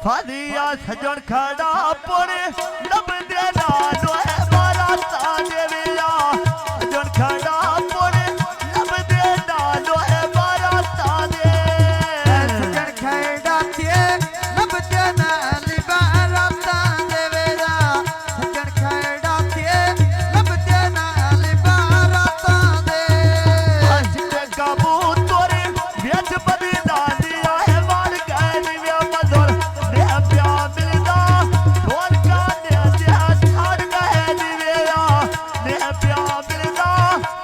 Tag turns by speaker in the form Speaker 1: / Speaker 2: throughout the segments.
Speaker 1: फादिया सजन खड़ा पुरे लब दे नालो है मारा ताने विया सजन खड़ा पुरे लब दे नालो है मारा ताने
Speaker 2: सजन खड़ा ते लब दे नाली मारा ताने विया सजन खड़ा ते लब दे नाली मारा ताने
Speaker 1: हंसते काबू तोरे बेच बदी दानिया है मार गए दिव्या मधुर रे प्यार मिलदा ढोल का ने दिया छाड़ गए दिव्या ने प्यार मिलदा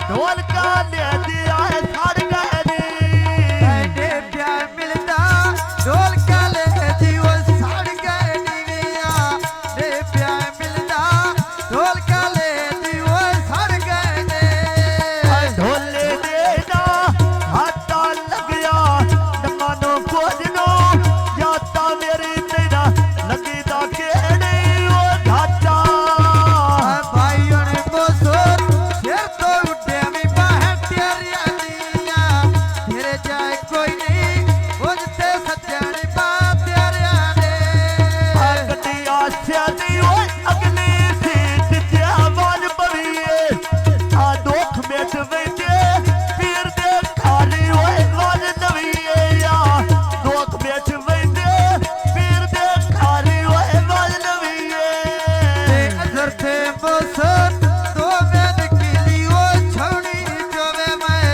Speaker 1: ढोल का ने दिया छाड़ गए
Speaker 2: ने प्यार मिलदा ढोल का ले जीव साड़ गए दिव्या ने प्यार मिलदा ढोल का ले जीव साड़ गए ने
Speaker 1: ढोले देना हाथा लग गया मानो खोजनो जाता मेरी तेरा लगदा के नहीं वो घाटा
Speaker 2: भाइयों ने बोसोर शेर तो उठे मी बाहें तेरी आनिया तेरे जाए कोई नहीं बुझते सज्जन बात तेरे आने
Speaker 1: कटिया स्यादी वो अगली सीट ते आवाज बविए आ दुख मिट वैदे पीर दे खाली वो आवाज नवीए या दुख मिट वैदे पीर दे खाली वो आवाज नवीए
Speaker 2: अजर थे बोसोर तो मैं निकली वो छोड़ी जो मैं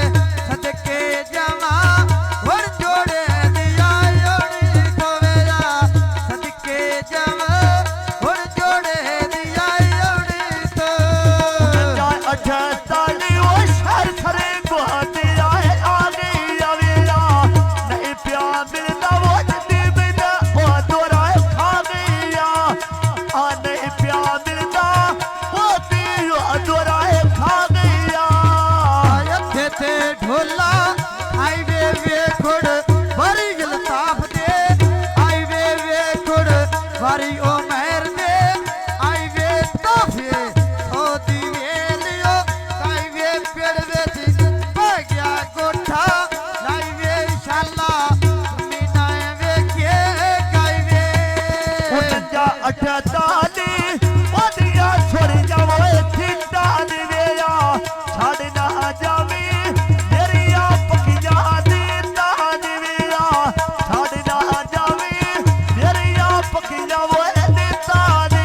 Speaker 2: सदके जावा और जोड़े दिया योड़ी तो मेरा सदके जावा और जोड़े दिया योड़ी तो
Speaker 1: अच्छा ताली वो शहर सरे गुहाटिया है आ गई अवेला नहीं प्यार मिलता वो जल्दी बिना वो दोराए खा गया आ नहीं प्यार मिलता वो तीर दोराए खा गया
Speaker 2: आये थे ढोला हाईवे वे खुड़ बड़ी गलताफ दे हाईवे वे खुड़ बड़ी ओ महर दे हाईवे ताफे ओ दिवेलियो हाईवे पेड़ वे गया गोठा हाईवे शाला मीना वेखे हाईवे
Speaker 1: उठा अठा ताली वादिया छोड़ जावो थिंदा दिवेया छाड़ ना जावी मेरिया पकिया दी तान दिवेया छाड़ ना जावी मेरिया पकिया वो दी तान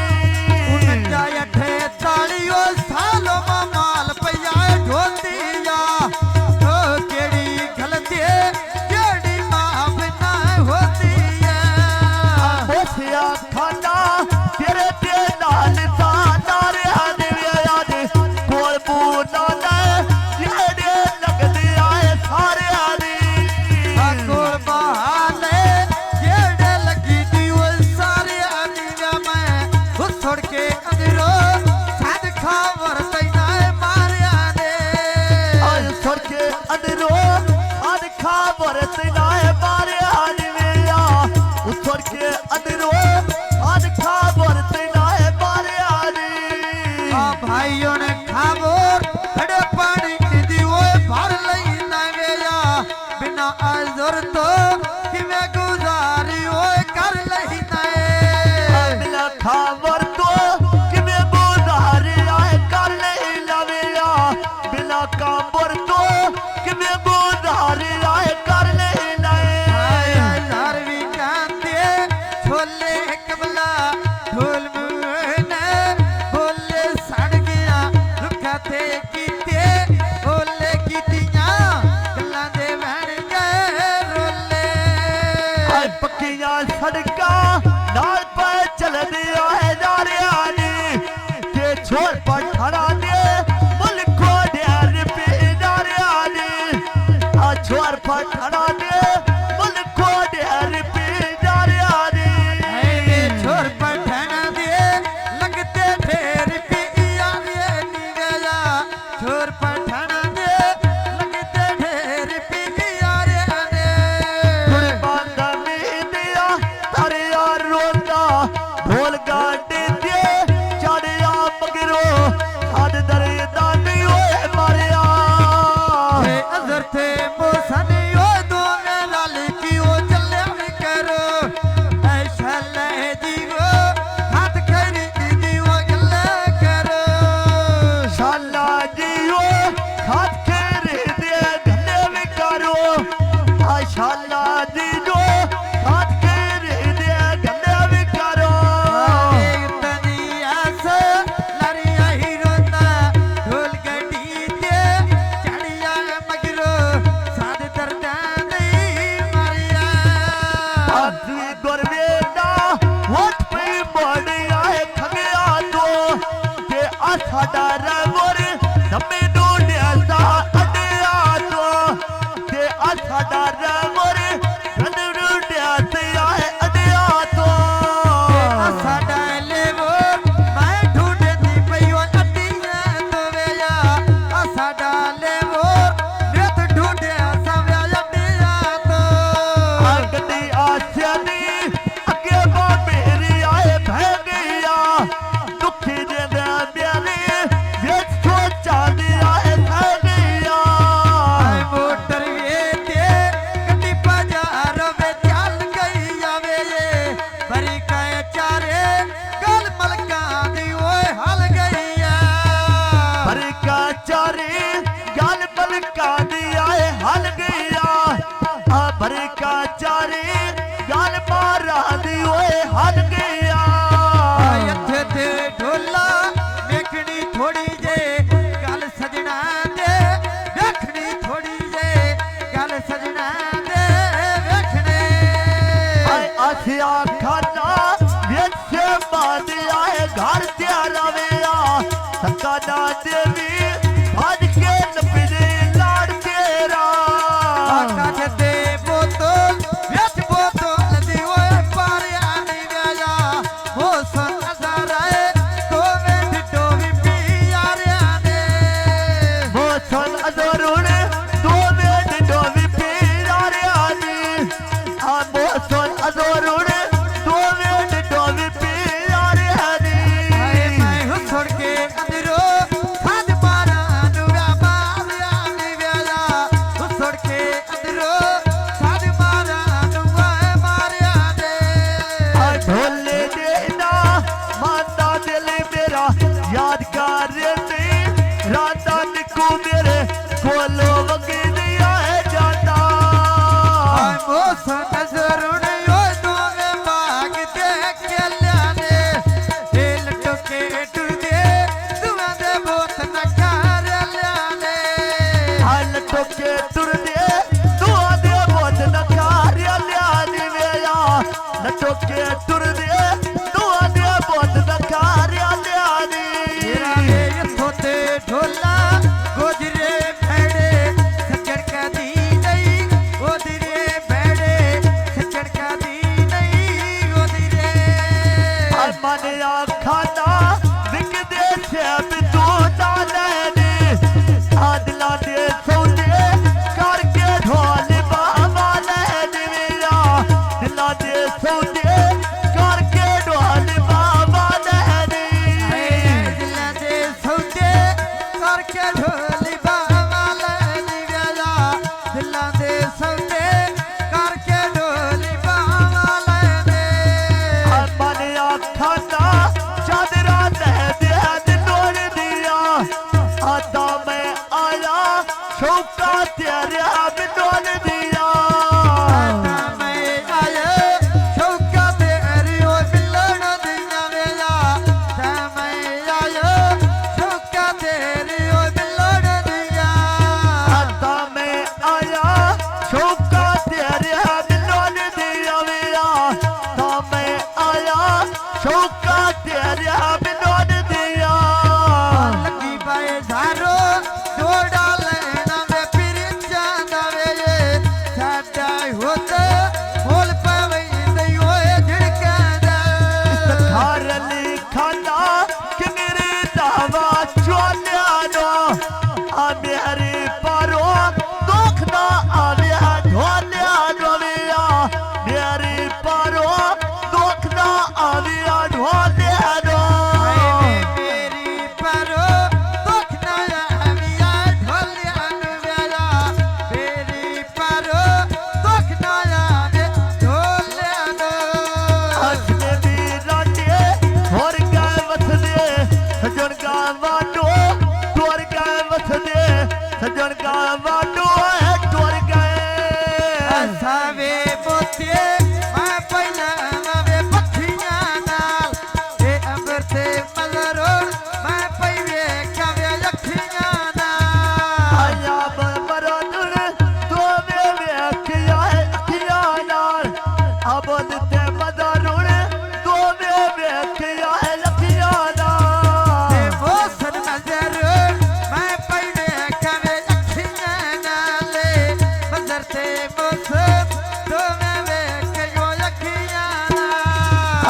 Speaker 2: उनका अठे तालियो सालो माल पया ढोतिया ओ केड़ी गलती केड़ी मां बिना होती है
Speaker 1: बोसिया खाना तेरे ते नाल ताना रे दिवेया दे कोल बूना ने जेड़े लगदे आए सारे आदी
Speaker 2: ठाकुर बहाले जेड़े लगी दी वो सारे आदमी मैं उस छोड़ के अंदरो साद खावर तैना मारिया ने
Speaker 1: आज सड़के अंदरो आज खाबर तिनाए मारे आदमिया उस सड़के अंदरो आज खाबर तिनाए मारे आदमी
Speaker 2: भाइयों ने खाबोर खड़े पानी दी वो भर लई ना गया बिना आजर तो कि मैं गुजारी वो कर लई ना
Speaker 1: बिना खाबर तो कि मैं गुजारी आए कर नहीं लविया बिना काबर तो कि मैं गुजारी आए कर नहीं लाए
Speaker 2: धारवी कांते छोले कमला ढोल मुने बोले सड़ गया रुखा थे कीते बोले कीतियां गल्लां दे बन गए रोले
Speaker 1: आज पक्कियां सड़का नाल पे चल दिया है नारिया ने के छोड़ पर खड़ा दे मुल्को डेर पे नारिया ने आ छोड़ पर खड़ा दे मुल्को डेर पे नारिया ने
Speaker 2: छोर पठाना दे लगते ढेर पिया रे निगला छोर पठाना दे लगते ढेर पिया रे ने
Speaker 1: कुर्बान में दिया तारे यार रोता ढोल गाड़े दे चढ़िया मगरो जी जो हाथ के रे दे गंदे भी करो साडा रंगोर नमे डोलिया सा अडिया तो के साडा रंगोर नमे डोलिया से आए अडिया तो
Speaker 2: साडा लेवो मैं ढूंढती पईयो अडिया तो वेया साडा लेवो मैं तो ढूंढे सवे अडिया तो
Speaker 1: गड्डी आसिया दी अगे बा मेरी आए भै गया दुखी दे ब्याले का चारे गाल मारा दी ओए हल गया
Speaker 2: इत्थे ते ढोला देखनी थोड़ी जे गल सजना दे देखनी थोड़ी जे गल सजना दे देखने
Speaker 1: आसिया खाना वेचे बाद आए घर त्यारा वेया सकाना देवी आज के नपरे लाड़ तेरा
Speaker 2: काटे
Speaker 1: यादगार राधा निकू मेरे कोलो वगी दिया है जाता
Speaker 2: नजर भाग देख लियाने दिल टुके टुरदे दुआ दे बोत नकार लियाने
Speaker 1: हल टुके टुरदे दुआ दे बोत नकार लियाने वेया न टुके टुरदे दुआ दे बोत नकार लियाने
Speaker 2: ढोला गोजरे भेड़े सचड़ का दी नहीं गोदरे भेड़े सचड़ का दी नहीं गोदरे
Speaker 1: मन खाना बिक दे से तू डालने आदला दे सौदे करके ढोल बाबा लेने मेरा दिला दे सौदे करके ढोल बाबा लेने
Speaker 2: दिला दे सौदे करके ढोल बाबा लेने वेला दिला दे सौदे करके ढोल बाबा लेने
Speaker 1: मन खाना चादरा दे दिनोर दिया आता मैं आया शौका तेरे बिनोर दिया
Speaker 2: मैं आया शौका तेरी ओ मिलन दिया वेला मैं आया शौका तेरी ओ मिलन दिया
Speaker 1: आता मैं आया शौका तेरे बिनोर दिया वेला ता मैं आया शौका तेरे बिनोर दिया
Speaker 2: लगी बाए झारो जोड़ा लेना वे फिर जाना वे साडा होते बोल पावे नहीं होए झड़का दा
Speaker 1: खारली खाना कि मेरे दावा चोलिया नो आ मेरे पारो दुख ना आविया ढोलिया ढोलिया मेरे पारो दुख ना आविया ढोलिया नो
Speaker 2: मेरी परो दुख ना आविया ढोलिया वेला मेरी परो दुख ना आवे ढोलिया नो
Speaker 1: असने भी रांटे और गाय वसदे सजन का वाटो तोर गाय वसदे सजन का वाटो है तोर गाय
Speaker 2: सावे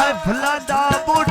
Speaker 1: ਹੈ ਫੁੱਲਾਂ ਦਾ ਬੂਟਾ